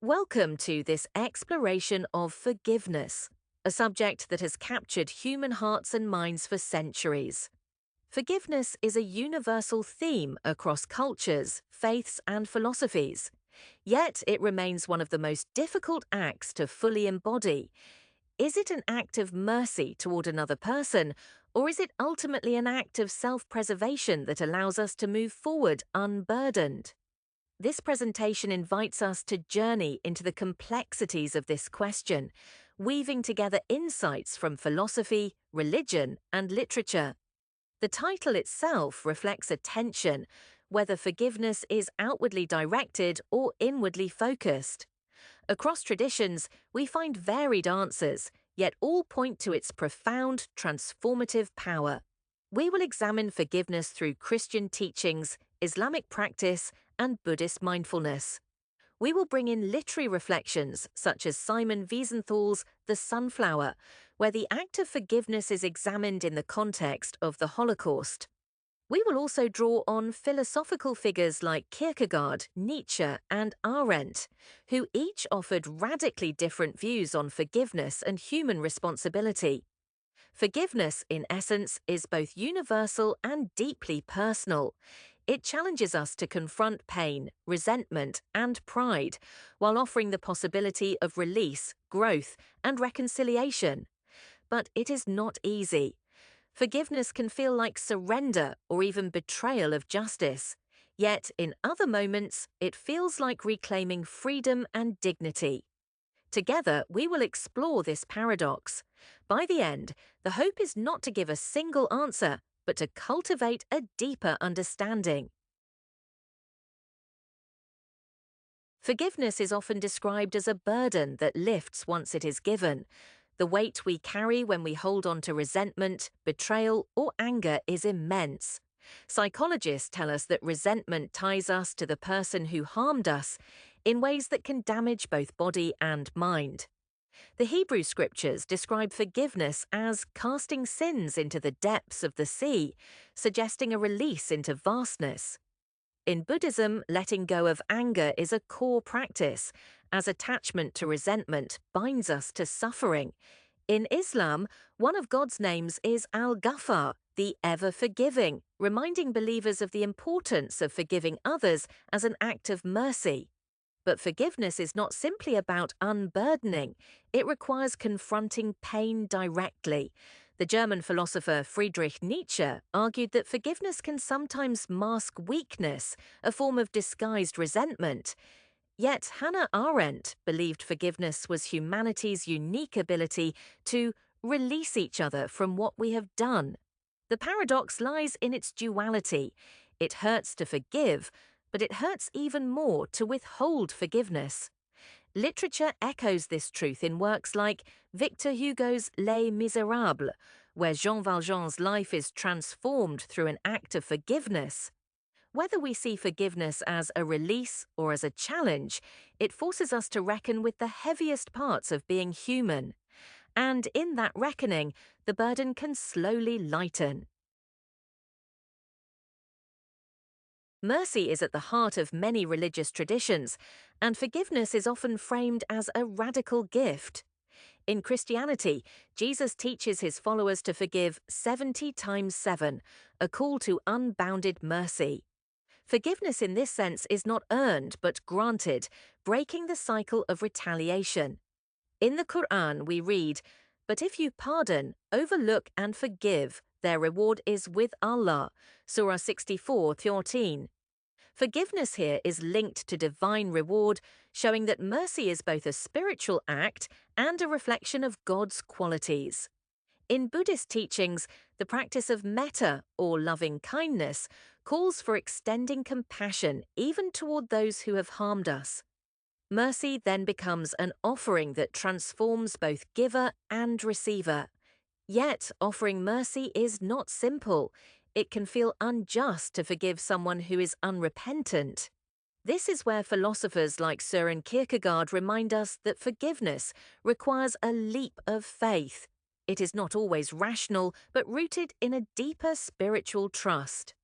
Welcome to this exploration of forgiveness, a subject that has captured human hearts and minds for centuries. Forgiveness is a universal theme across cultures, faiths, and philosophies. Yet it remains one of the most difficult acts to fully embody. Is it an act of mercy toward another person, or is it ultimately an act of self-preservation that allows us to move forward unburdened? This presentation invites us to journey into the complexities of this question, weaving together insights from philosophy, religion, and literature. The title itself reflects a tension, whether forgiveness is outwardly directed or inwardly focused. Across traditions, we find varied answers, yet all point to its profound, transformative power. We will examine forgiveness through Christian teachings, Islamic practice, and Buddhist mindfulness. We will bring in literary reflections such as Simon Wiesenthal's The Sunflower, where the act of forgiveness is examined in the context of the Holocaust. We will also draw on philosophical figures like Kierkegaard, Nietzsche, and Arendt, who each offered radically different views on forgiveness and human responsibility. Forgiveness, in essence, is both universal and deeply personal. It challenges us to confront pain, resentment, and pride, while offering the possibility of release, growth, and reconciliation. But it is not easy. Forgiveness can feel like surrender or even betrayal of justice. Yet, in other moments, it feels like reclaiming freedom and dignity. Together, we will explore this paradox. By the end, the hope is not to give a single answer, but to cultivate a deeper understanding. Forgiveness is often described as a burden that lifts once it is given. The weight we carry when we hold on to resentment, betrayal, or anger is immense. Psychologists tell us that resentment ties us to the person who harmed us in ways that can damage both body and mind. The Hebrew scriptures describe forgiveness as casting sins into the depths of the sea, suggesting a release into vastness. In Buddhism, letting go of anger is a core practice, as attachment to resentment binds us to suffering. In Islam, one of God's names is Al-Ghaffar, the ever-forgiving, reminding believers of the importance of forgiving others as an act of mercy. But forgiveness is not simply about unburdening, it requires confronting pain directly. The German philosopher Friedrich Nietzsche argued that forgiveness can sometimes mask weakness, a form of disguised resentment. Yet Hannah Arendt believed forgiveness was humanity's unique ability to release each other from what we have done. The paradox lies in its duality. It hurts to forgive, but it hurts even more to withhold forgiveness. Literature echoes this truth in works like Victor Hugo's Les Misérables, where Jean Valjean's life is transformed through an act of forgiveness. Whether we see forgiveness as a release or as a challenge, it forces us to reckon with the heaviest parts of being human. And in that reckoning, the burden can slowly lighten. Mercy is at the heart of many religious traditions, and forgiveness is often framed as a radical gift. In Christianity, Jesus teaches his followers to forgive 70 times 7, a call to unbounded mercy. Forgiveness in this sense is not earned but granted, breaking the cycle of retaliation. In the Quran we read, "But if you pardon, overlook and forgive, their reward is with Allah." Surah 64:13. Forgiveness here is linked to divine reward, showing that mercy is both a spiritual act and a reflection of God's qualities. In Buddhist teachings, the practice of metta, or loving kindness, calls for extending compassion even toward those who have harmed us. Mercy then becomes an offering that transforms both giver and receiver. Yet, offering mercy is not simple. It can feel unjust to forgive someone who is unrepentant. This is where philosophers like Søren Kierkegaard remind us that forgiveness requires a leap of faith. It is not always rational, but rooted in a deeper spiritual trust.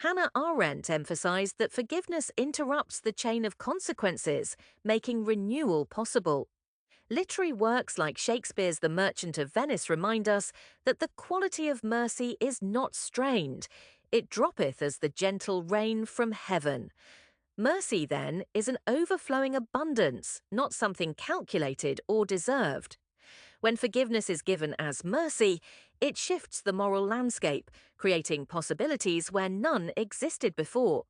Hannah Arendt emphasized that forgiveness interrupts the chain of consequences, making renewal possible. Literary works like Shakespeare's The Merchant of Venice remind us that the quality of mercy is not strained. It droppeth as the gentle rain from heaven. Mercy, then, is an overflowing abundance, not something calculated or deserved. When forgiveness is given as mercy, it shifts the moral landscape, creating possibilities where none existed before.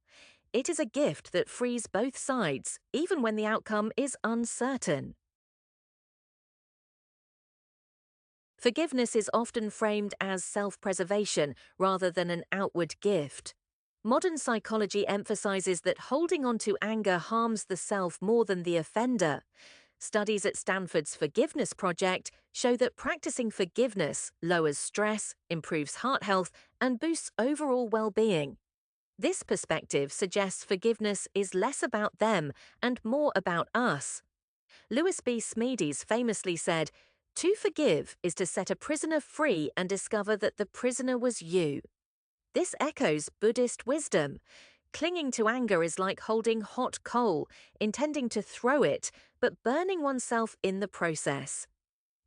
It is a gift that frees both sides, even when the outcome is uncertain. Forgiveness is often framed as self-preservation rather than an outward gift. Modern psychology emphasizes that holding on to anger harms the self more than the offender. Studies at Stanford's Forgiveness Project show that practicing forgiveness lowers stress, improves heart health, and boosts overall well-being. This perspective suggests forgiveness is less about them and more about us. Louis B. Smedes famously said, "To forgive is to set a prisoner free and discover that the prisoner was you." This echoes Buddhist wisdom. Clinging to anger is like holding hot coal, intending to throw it, but burning oneself in the process.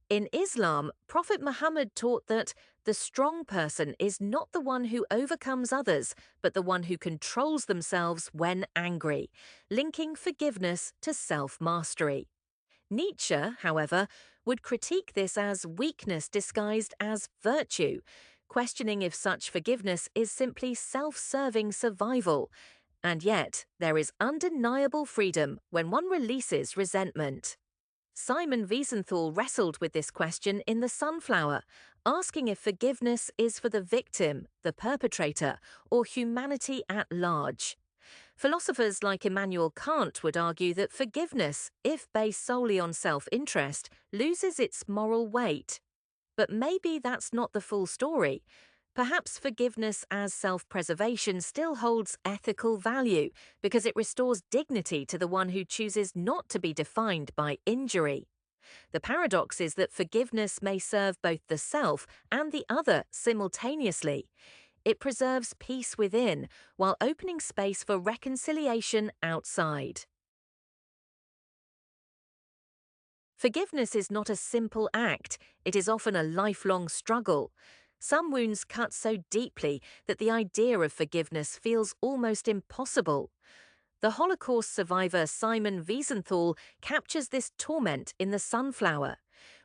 In Islam, Prophet Muhammad taught that the strong person is not the one who overcomes others, but the one who controls themselves when angry, linking forgiveness to self-mastery. Nietzsche, however, would critique this as weakness disguised as virtue, questioning if such forgiveness is simply self-serving survival. And yet, there is undeniable freedom when one releases resentment. Simon Wiesenthal wrestled with this question in The Sunflower, asking if forgiveness is for the victim, the perpetrator, or humanity at large. Philosophers like Immanuel Kant would argue that forgiveness, if based solely on self-interest, loses its moral weight. But maybe that's not the full story. Perhaps forgiveness as self-preservation still holds ethical value because it restores dignity to the one who chooses not to be defined by injury. The paradox is that forgiveness may serve both the self and the other simultaneously. It preserves peace within while opening space for reconciliation outside. Forgiveness is not a simple act, it is often a lifelong struggle. Some wounds cut so deeply that the idea of forgiveness feels almost impossible. The Holocaust survivor Simon Wiesenthal captures this torment in The Sunflower,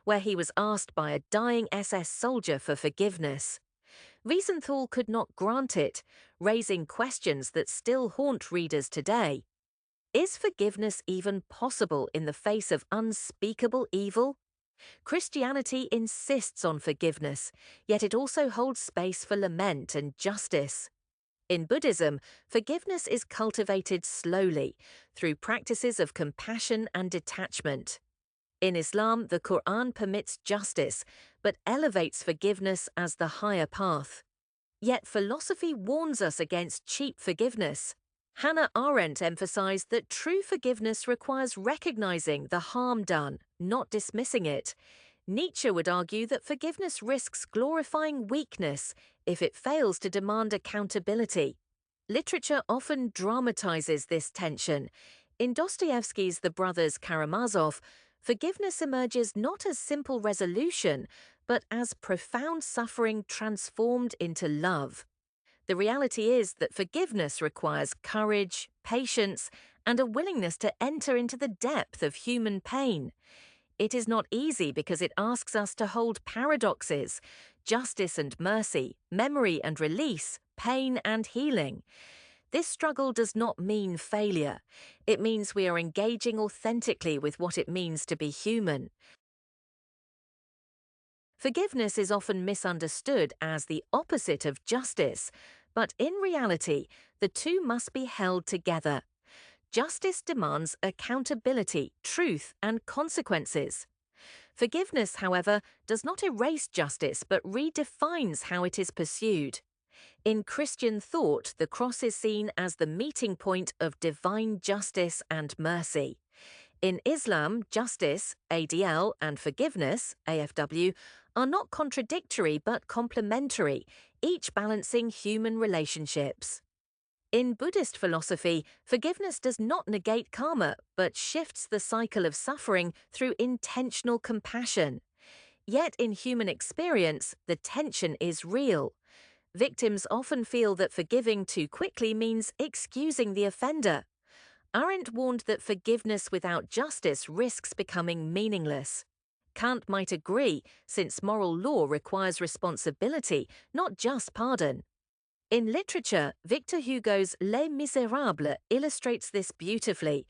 where he was asked by a dying SS soldier for forgiveness. Wiesenthal could not grant it, raising questions that still haunt readers today. Is forgiveness even possible in the face of unspeakable evil? Christianity insists on forgiveness, yet it also holds space for lament and justice. In Buddhism, forgiveness is cultivated slowly, through practices of compassion and detachment. In Islam, the Quran permits justice, but elevates forgiveness as the higher path. Yet philosophy warns us against cheap forgiveness. Hannah Arendt emphasized that true forgiveness requires recognizing the harm done, not dismissing it. Nietzsche would argue that forgiveness risks glorifying weakness if it fails to demand accountability. Literature often dramatizes this tension. In Dostoevsky's The Brothers Karamazov, forgiveness emerges not as simple resolution, but as profound suffering transformed into love. The reality is that forgiveness requires courage, patience, and a willingness to enter into the depth of human pain. It is not easy because it asks us to hold paradoxes, justice and mercy, memory and release, pain and healing. This struggle does not mean failure. It means we are engaging authentically with what it means to be human. Forgiveness is often misunderstood as the opposite of justice, but in reality, the two must be held together. Justice demands accountability, truth, and consequences. Forgiveness, however, does not erase justice but redefines how it is pursued. In Christian thought, the cross is seen as the meeting point of divine justice and mercy. In Islam, justice, ADL, and forgiveness, AFW, are not contradictory but complementary, each balancing human relationships. In Buddhist philosophy, forgiveness does not negate karma, but shifts the cycle of suffering through intentional compassion. Yet in human experience, the tension is real. Victims often feel that forgiving too quickly means excusing the offender. Arendt warned that forgiveness without justice risks becoming meaningless. Kant might agree, since moral law requires responsibility, not just pardon. In literature, Victor Hugo's Les Misérables illustrates this beautifully.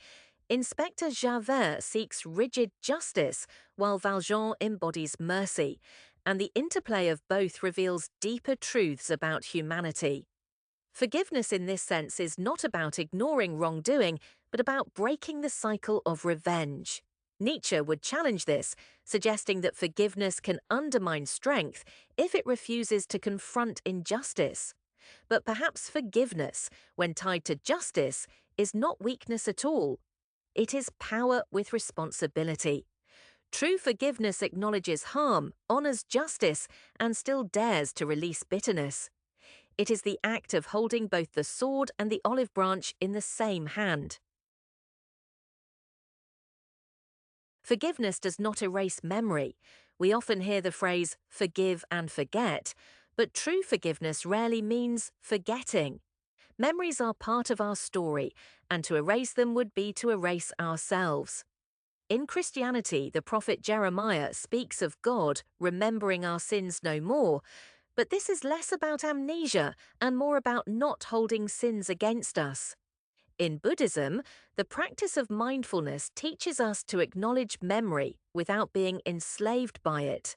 Inspector Javert seeks rigid justice, while Valjean embodies mercy, and the interplay of both reveals deeper truths about humanity. Forgiveness in this sense is not about ignoring wrongdoing, but about breaking the cycle of revenge. Nietzsche would challenge this, suggesting that forgiveness can undermine strength if it refuses to confront injustice. But perhaps forgiveness, when tied to justice, is not weakness at all. It is power with responsibility. True forgiveness acknowledges harm, honors justice, and still dares to release bitterness. It is the act of holding both the sword and the olive branch in the same hand. Forgiveness does not erase memory. We often hear the phrase forgive and forget, but true forgiveness rarely means forgetting. Memories are part of our story, and to erase them would be to erase ourselves. In Christianity, the prophet Jeremiah speaks of God remembering our sins no more, but this is less about amnesia and more about not holding sins against us. In Buddhism, the practice of mindfulness teaches us to acknowledge memory without being enslaved by it.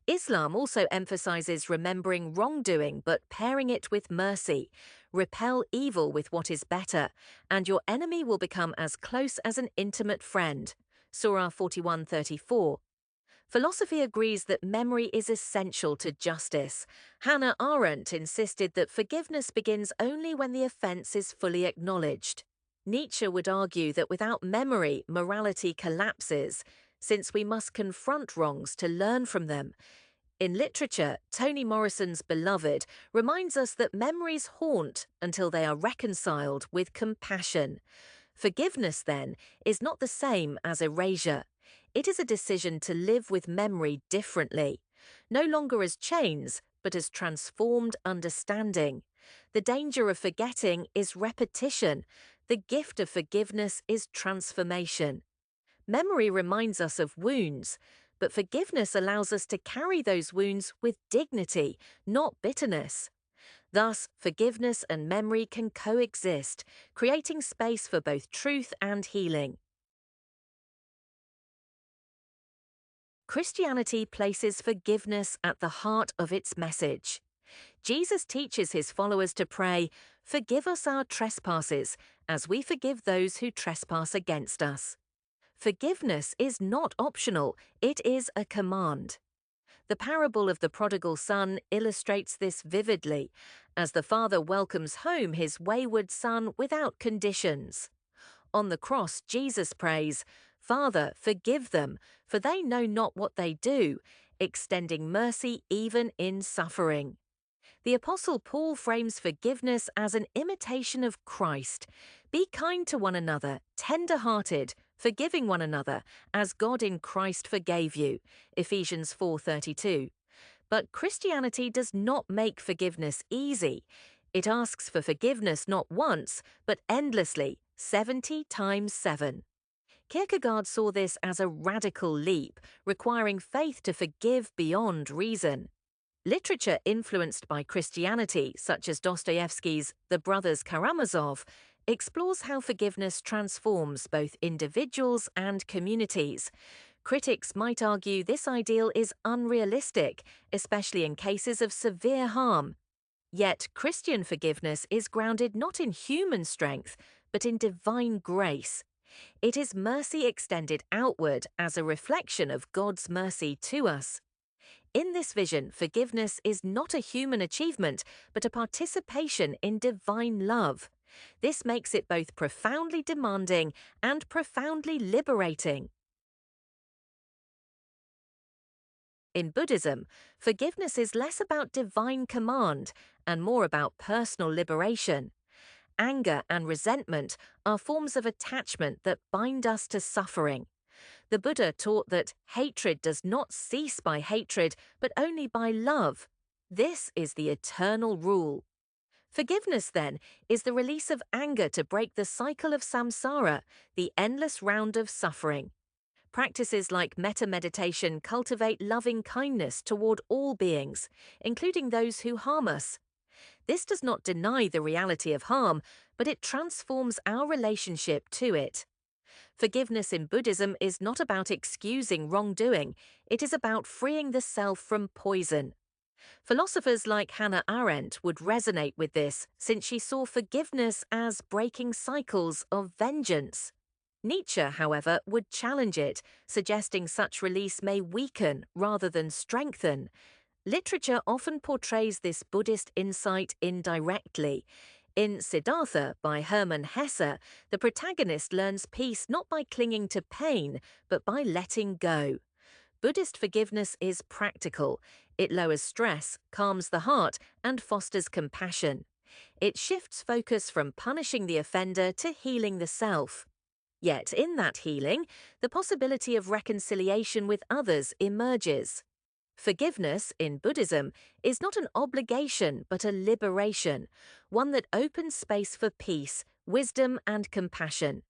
Islam also emphasizes remembering wrongdoing but pairing it with mercy. Repel evil with what is better, and your enemy will become as close as an intimate friend. Surah 41:34. Philosophy agrees that memory is essential to justice. Hannah Arendt insisted that forgiveness begins only when the offense is fully acknowledged. Nietzsche would argue that without memory, morality collapses, since we must confront wrongs to learn from them. In literature, Toni Morrison's Beloved reminds us that memories haunt until they are reconciled with compassion. Forgiveness, then, is not the same as erasure. It is a decision to live with memory differently, no longer as chains, but as transformed understanding. The danger of forgetting is repetition. The gift of forgiveness is transformation. Memory reminds us of wounds, but forgiveness allows us to carry those wounds with dignity, not bitterness. Thus, forgiveness and memory can coexist, creating space for both truth and healing. Christianity places forgiveness at the heart of its message. Jesus teaches his followers to pray, "Forgive us our trespasses, as we forgive those who trespass against us." Forgiveness is not optional, it is a command. The parable of the prodigal son illustrates this vividly, as the father welcomes home his wayward son without conditions. On the cross, Jesus prays, "Father, forgive them, for they know not what they do," extending mercy even in suffering. The Apostle Paul frames forgiveness as an imitation of Christ. Be kind to one another, tender-hearted, forgiving one another, as God in Christ forgave you. Ephesians 4:32. But Christianity does not make forgiveness easy. It asks for forgiveness not once, but endlessly, 70 times 7. Kierkegaard saw this as a radical leap, requiring faith to forgive beyond reason. Literature influenced by Christianity, such as Dostoevsky's The Brothers Karamazov, explores how forgiveness transforms both individuals and communities. Critics might argue this ideal is unrealistic, especially in cases of severe harm. Yet Christian forgiveness is grounded not in human strength, but in divine grace. It is mercy extended outward as a reflection of God's mercy to us. In this vision, forgiveness is not a human achievement, but a participation in divine love. This makes it both profoundly demanding and profoundly liberating. In Buddhism, forgiveness is less about divine command and more about personal liberation. Anger and resentment are forms of attachment that bind us to suffering. The Buddha taught that hatred does not cease by hatred, but only by love. This is the eternal rule. Forgiveness, then, is the release of anger to break the cycle of samsara, the endless round of suffering. Practices like metta meditation cultivate loving kindness toward all beings, including those who harm us. This does not deny the reality of harm, but it transforms our relationship to it. Forgiveness in Buddhism is not about excusing wrongdoing, it is about freeing the self from poison. Philosophers like Hannah Arendt would resonate with this, since she saw forgiveness as breaking cycles of vengeance. Nietzsche, however, would challenge it, suggesting such release may weaken rather than strengthen. Literature often portrays this Buddhist insight indirectly. In Siddhartha by Hermann Hesse, the protagonist learns peace not by clinging to pain, but by letting go. Buddhist forgiveness is practical. It lowers stress, calms the heart, and fosters compassion. It shifts focus from punishing the offender to healing the self. Yet in that healing, the possibility of reconciliation with others emerges. Forgiveness, in Buddhism, is not an obligation but a liberation, one that opens space for peace, wisdom, and compassion.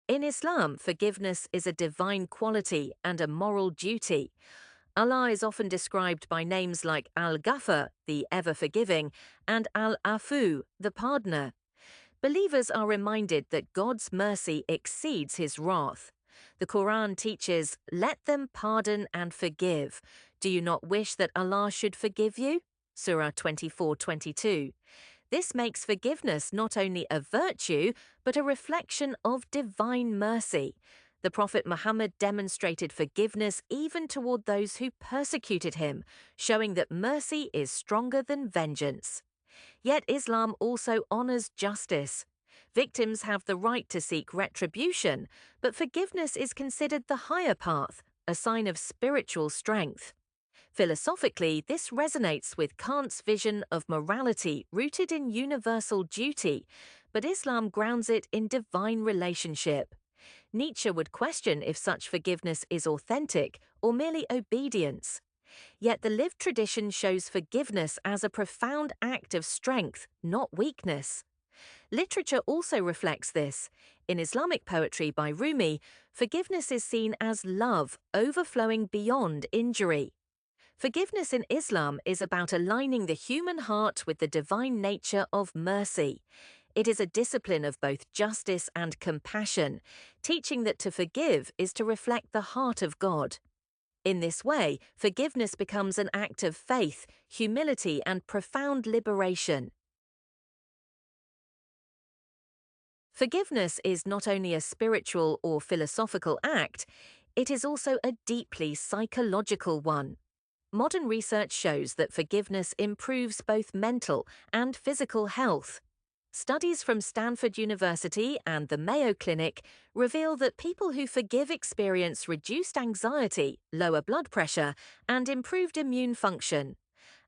In Islam, forgiveness is a divine quality and a moral duty. Allah is often described by names like Al-Ghaffar, the ever-forgiving, and Al-Afu, the pardoner. Believers are reminded that God's mercy exceeds his wrath. The Quran teaches, "Let them pardon and forgive. Do you not wish that Allah should forgive you?" Surah 24:22. This makes forgiveness not only a virtue, but a reflection of divine mercy. The Prophet Muhammad demonstrated forgiveness even toward those who persecuted him, showing that mercy is stronger than vengeance. Yet Islam also honors justice. Victims have the right to seek retribution, but forgiveness is considered the higher path, a sign of spiritual strength. Philosophically, this resonates with Kant's vision of morality rooted in universal duty, but Islam grounds it in divine relationship. Nietzsche would question if such forgiveness is authentic or merely obedience. Yet the lived tradition shows forgiveness as a profound act of strength, not weakness. Literature also reflects this. In Islamic poetry by Rumi, forgiveness is seen as love overflowing beyond injury. Forgiveness in Islam is about aligning the human heart with the divine nature of mercy. It is a discipline of both justice and compassion, teaching that to forgive is to reflect the heart of God. In this way, forgiveness becomes an act of faith, humility, and profound liberation. Forgiveness is not only a spiritual or philosophical act, it is also a deeply psychological one. Modern research shows that forgiveness improves both mental and physical health. Studies from Stanford University and the Mayo Clinic reveal that people who forgive experience reduced anxiety, lower blood pressure, and improved immune function.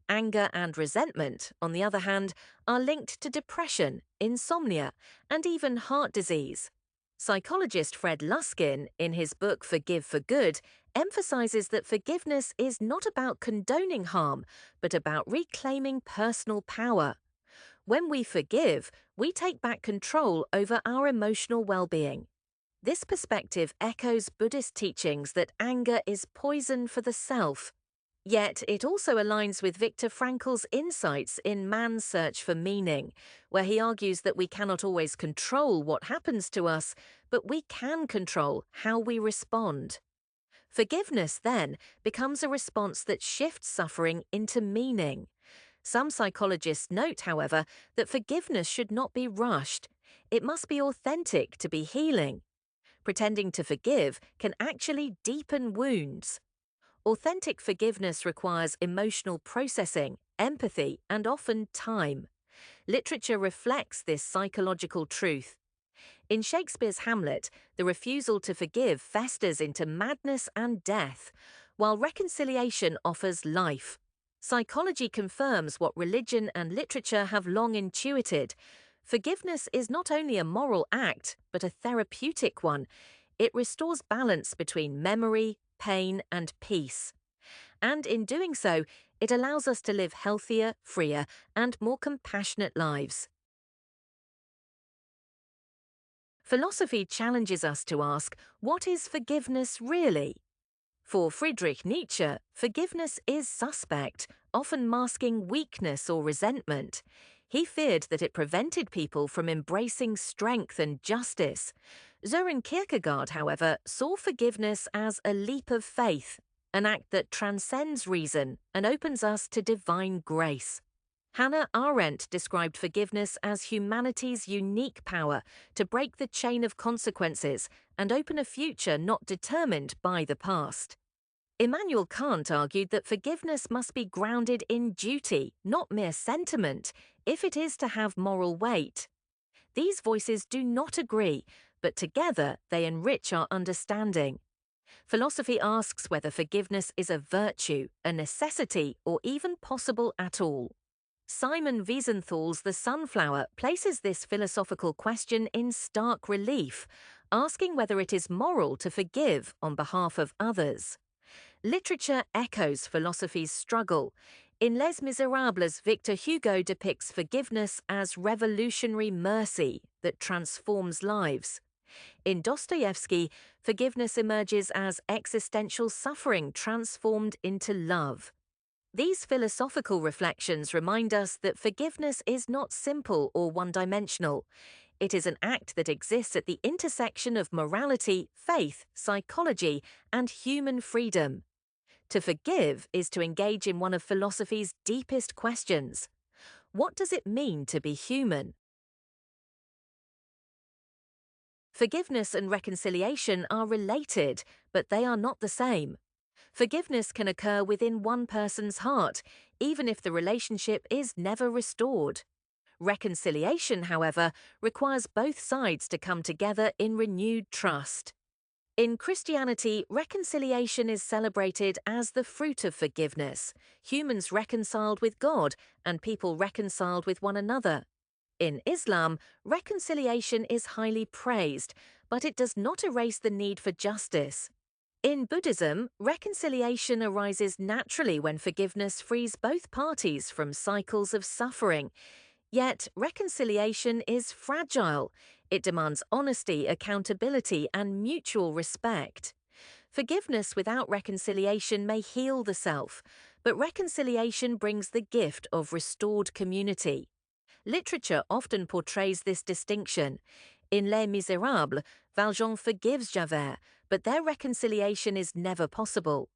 Anger and resentment, on the other hand, are linked to depression, insomnia, and even heart disease. Psychologist Fred Luskin, in his book Forgive for Good, emphasizes that forgiveness is not about condoning harm, but about reclaiming personal power. When we forgive, we take back control over our emotional well-being. This perspective echoes Buddhist teachings that anger is poison for the self. Yet it also aligns with Viktor Frankl's insights in Man's Search for Meaning, where he argues that we cannot always control what happens to us, but we can control how we respond. Forgiveness, then, becomes a response that shifts suffering into meaning. Some psychologists note, however, that forgiveness should not be rushed. It must be authentic to be healing. Pretending to forgive can actually deepen wounds. Authentic forgiveness requires emotional processing, empathy, and often time. Literature reflects this psychological truth. In Shakespeare's Hamlet, the refusal to forgive festers into madness and death, while reconciliation offers life. Psychology confirms what religion and literature have long intuited. Forgiveness is not only a moral act, but a therapeutic one. It restores balance between memory, pain, and peace. And in doing so, it allows us to live healthier, freer, and more compassionate lives. Philosophy challenges us to ask, what is forgiveness really? For Friedrich Nietzsche, forgiveness is suspect, often masking weakness or resentment. He feared that it prevented people from embracing strength and justice. Søren Kierkegaard, however, saw forgiveness as a leap of faith, an act that transcends reason and opens us to divine grace. Hannah Arendt described forgiveness as humanity's unique power to break the chain of consequences and open a future not determined by the past. Immanuel Kant argued that forgiveness must be grounded in duty, not mere sentiment, if it is to have moral weight. These voices do not agree, but together they enrich our understanding. Philosophy asks whether forgiveness is a virtue, a necessity, or even possible at all. Simon Wiesenthal's The Sunflower places this philosophical question in stark relief, asking whether it is moral to forgive on behalf of others. Literature echoes philosophy's struggle. In Les Misérables, Victor Hugo depicts forgiveness as revolutionary mercy that transforms lives. In Dostoevsky, forgiveness emerges as existential suffering transformed into love. These philosophical reflections remind us that forgiveness is not simple or one-dimensional. It is an act that exists at the intersection of morality, faith, psychology, and human freedom. To forgive is to engage in one of philosophy's deepest questions. What does it mean to be human? Forgiveness and reconciliation are related, but they are not the same. Forgiveness can occur within one person's heart, even if the relationship is never restored. Reconciliation, however, requires both sides to come together in renewed trust. In Christianity, reconciliation is celebrated as the fruit of forgiveness, humans reconciled with God and people reconciled with one another. In Islam, reconciliation is highly praised, but it does not erase the need for justice. In Buddhism, reconciliation arises naturally when forgiveness frees both parties from cycles of suffering. Yet, reconciliation is fragile. It demands honesty, accountability, and mutual respect. Forgiveness without reconciliation may heal the self, but reconciliation brings the gift of restored community. Literature often portrays this distinction. In Les Misérables, Valjean forgives Javert, but their reconciliation is never possible.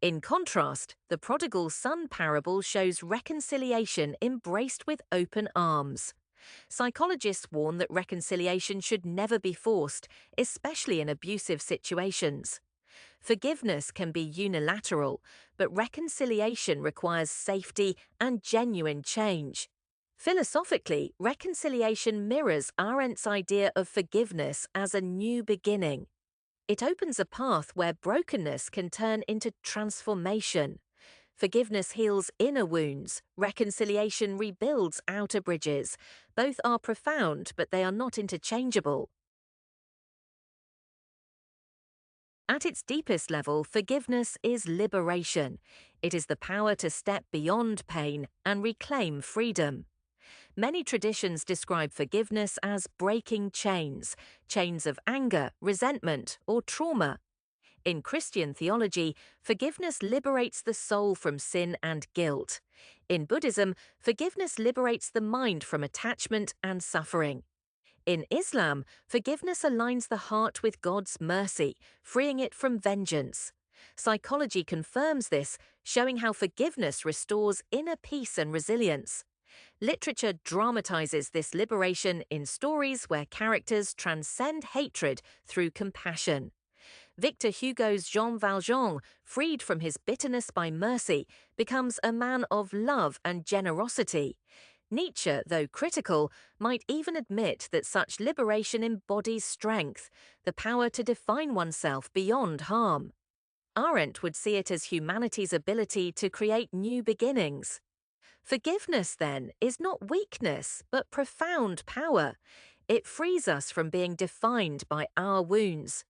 In contrast, the prodigal son parable shows reconciliation embraced with open arms. Psychologists warn that reconciliation should never be forced, especially in abusive situations. Forgiveness can be unilateral, but reconciliation requires safety and genuine change. Philosophically, reconciliation mirrors Arendt's idea of forgiveness as a new beginning. It opens a path where brokenness can turn into transformation. Forgiveness heals inner wounds, reconciliation rebuilds outer bridges. Both are profound, but they are not interchangeable. At its deepest level, forgiveness is liberation. It is the power to step beyond pain and reclaim freedom. Many traditions describe forgiveness as breaking chains, chains of anger, resentment, or trauma. In Christian theology, forgiveness liberates the soul from sin and guilt. In Buddhism, forgiveness liberates the mind from attachment and suffering. In Islam, forgiveness aligns the heart with God's mercy, freeing it from vengeance. Psychology confirms this, showing how forgiveness restores inner peace and resilience. Literature dramatizes this liberation in stories where characters transcend hatred through compassion. Victor Hugo's Jean Valjean, freed from his bitterness by mercy, becomes a man of love and generosity. Nietzsche, though critical, might even admit that such liberation embodies strength, the power to define oneself beyond harm. Arendt would see it as humanity's ability to create new beginnings. Forgiveness, then, is not weakness, but profound power. It frees us from being defined by our wounds.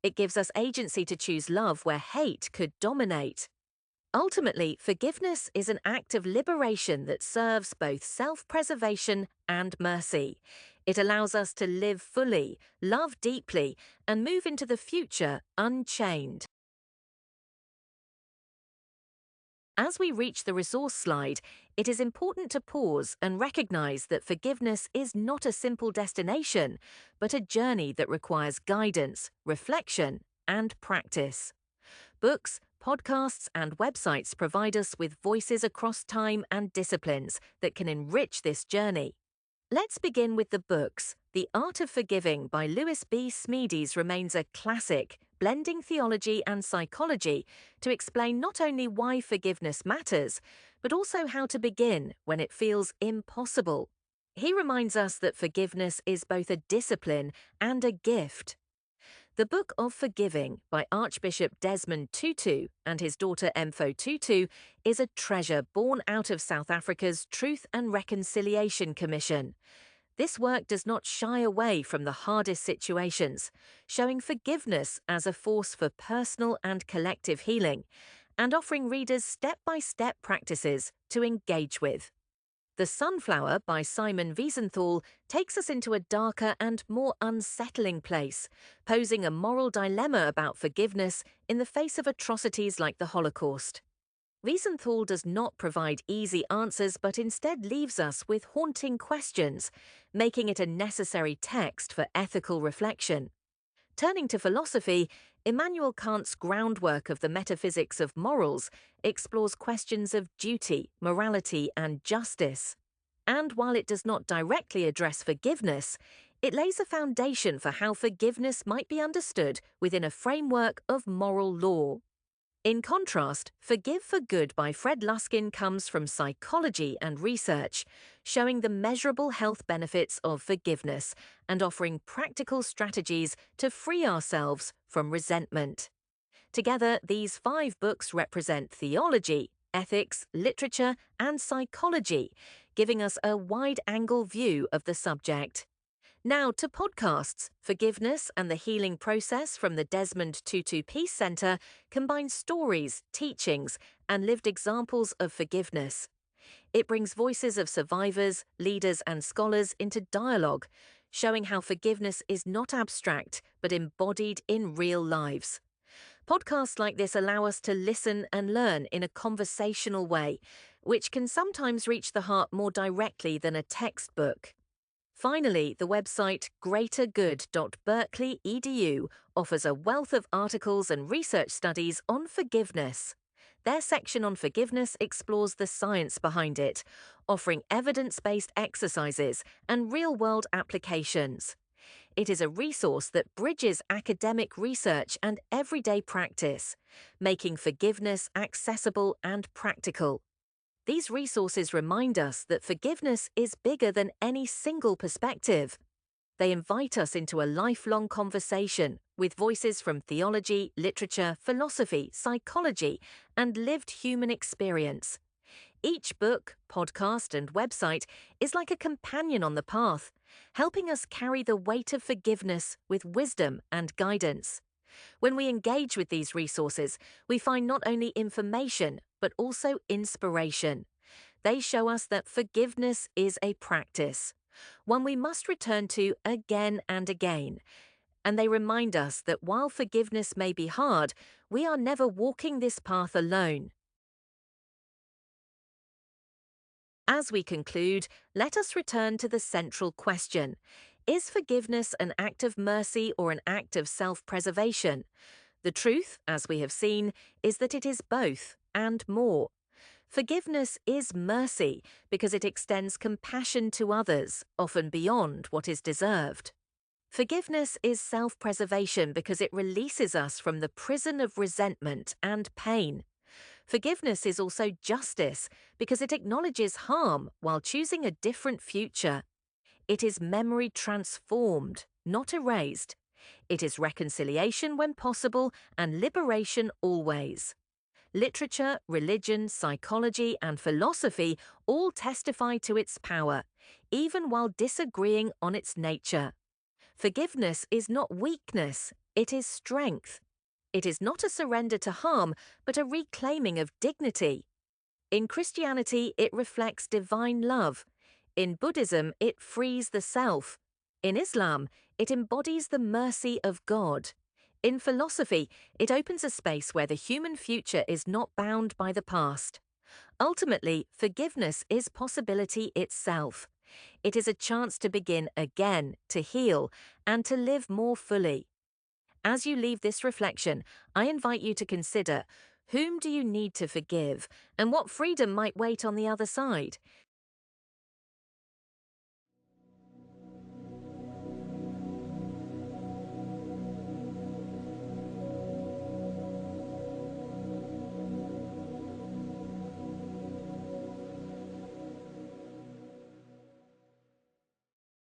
It gives us agency to choose love where hate could dominate. Ultimately, forgiveness is an act of liberation that serves both self-preservation and mercy. It allows us to live fully, love deeply, and move into the future unchained. As we reach the resource slide, it is important to pause and recognize that forgiveness is not a simple destination, but a journey that requires guidance, reflection, and practice. Books, podcasts, and websites provide us with voices across time and disciplines that can enrich this journey. Let's begin with the books. The Art of Forgiving by Louis B. Smedes remains a classic, blending theology and psychology to explain not only why forgiveness matters, but also how to begin when it feels impossible. He reminds us that forgiveness is both a discipline and a gift. The Book of Forgiving by Archbishop Desmond Tutu and his daughter Mpho Tutu is a treasure born out of South Africa's Truth and Reconciliation Commission. This work does not shy away from the hardest situations, showing forgiveness as a force for personal and collective healing, and offering readers step-by-step practices to engage with. The Sunflower by Simon Wiesenthal takes us into a darker and more unsettling place, posing a moral dilemma about forgiveness in the face of atrocities like the Holocaust. Wiesenthal does not provide easy answers but instead leaves us with haunting questions, making it a necessary text for ethical reflection. Turning to philosophy, Immanuel Kant's groundwork of the metaphysics of morals explores questions of duty, morality, and justice. And while it does not directly address forgiveness, it lays a foundation for how forgiveness might be understood within a framework of moral law. In contrast, Forgive for Good by Fred Luskin comes from psychology and research, showing the measurable health benefits of forgiveness and offering practical strategies to free ourselves from resentment. Together, these 5 books represent theology, ethics, literature, and psychology, giving us a wide-angle view of the subject. Now to podcasts. Forgiveness and the Healing Process from the Desmond Tutu Peace Center combines stories, teachings, and lived examples of forgiveness. It brings voices of survivors, leaders, and scholars into dialogue, showing how forgiveness is not abstract but embodied in real lives. Podcasts like this allow us to listen and learn in a conversational way, which can sometimes reach the heart more directly than a textbook. Finally, the website greatergood.berkeley.edu offers a wealth of articles and research studies on forgiveness. Their section on forgiveness explores the science behind it, offering evidence-based exercises and real-world applications. It is a resource that bridges academic research and everyday practice, making forgiveness accessible and practical. These resources remind us that forgiveness is bigger than any single perspective. They invite us into a lifelong conversation with voices from theology, literature, philosophy, psychology, and lived human experience. Each book, podcast, and website is like a companion on the path, helping us carry the weight of forgiveness with wisdom and guidance. When we engage with these resources, we find not only information, but also inspiration. They show us that forgiveness is a practice, one we must return to again and again. And they remind us that while forgiveness may be hard, we are never walking this path alone. As we conclude, let us return to the central question. Is forgiveness an act of mercy or an act of self-preservation? The truth, as we have seen, is that it is both and more. Forgiveness is mercy because it extends compassion to others, often beyond what is deserved. Forgiveness is self-preservation because it releases us from the prison of resentment and pain. Forgiveness is also justice because it acknowledges harm while choosing a different future. It is memory transformed, not erased. It is reconciliation when possible and liberation always. Literature, religion, psychology, and philosophy all testify to its power, even while disagreeing on its nature. Forgiveness is not weakness, it is strength. It is not a surrender to harm, but a reclaiming of dignity. In Christianity, it reflects divine love. In Buddhism, it frees the self. In Islam, it embodies the mercy of God. In philosophy, it opens a space where the human future is not bound by the past. Ultimately, forgiveness is possibility itself. It is a chance to begin again, to heal, and to live more fully. As you leave this reflection, I invite you to consider, whom do you need to forgive, and what freedom might wait on the other side?